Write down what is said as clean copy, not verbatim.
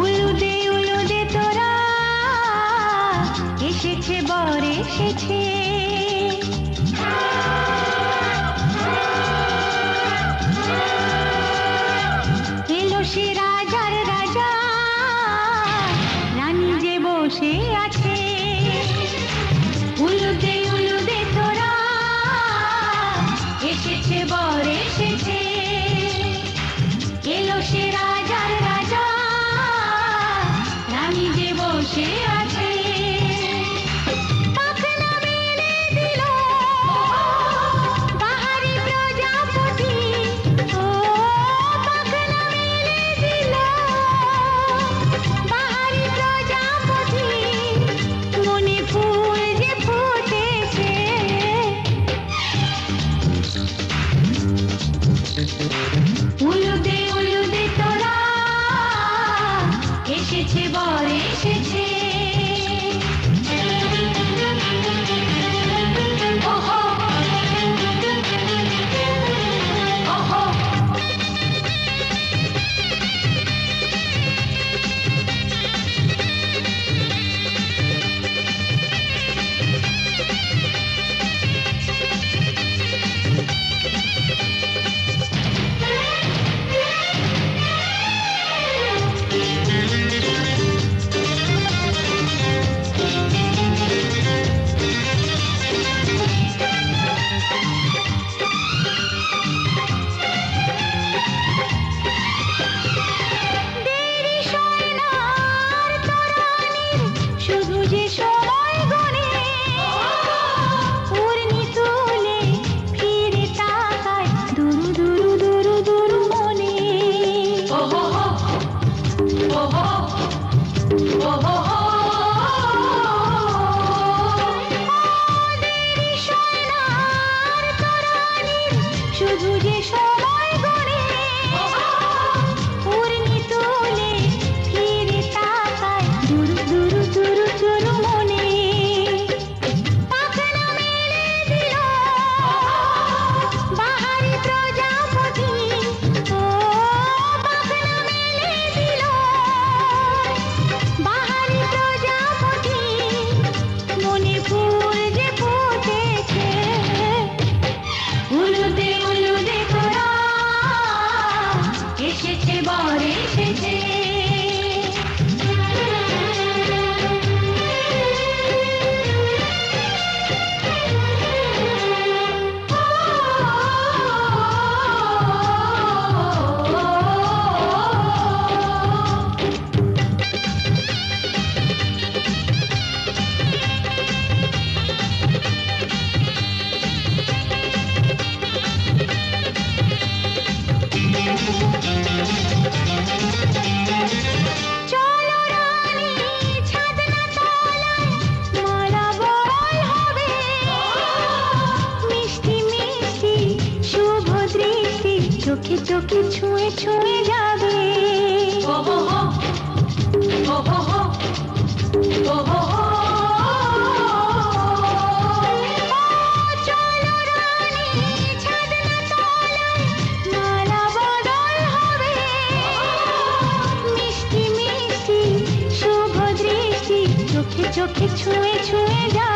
উলুদে উলুদে তোরা এসেছে বর এসেছে, এলো সে রাজার রাজা, রানী যে বসে আছে। উলুদে উলুদে তোরা এসেছে বর এসেছে, এলো সে রাজার রাজা, রানী যে বসে আছে। পাখনা মেলে দিল বাহারি প্রজাপতি, ও পাখনা মেলে দিল বাহারি প্রজাপতি, মনে ফুল যে ফুটেছে। উলুদে উলুদে তোরা এসেছে বর এসেছে। ওহো ওহো শুধু যে সময় গড়ে, পূর্ণি তুলে ফিরে তাকায় দুরু দুরু দুরু দুরু মনে। পাখনা মেলে দিল বাহারি প্রজাপতি, ও পাখনা মেলে দিল বাহারি প্রজাপতি, মনে ফুল যে ফুটেছে। উলুদে উলুদে তোরা এসেছে বর এসেছে। চলো রানী ছাদনা তলায় মালা বরণ হবে, মিষ্টি মিষ্টি শুভ দৃষ্টি চোখে চোখে ছুঁয়ে ছুঁয়ে যাবে। ওহো ওহো ওহো চলো রানী ছাদনা তলায় মালা বরণ হবে, মিষ্টি মিষ্টি শুভ দৃষ্টি চোখে চোখে ছুঁয়ে ছুঁয়ে যা।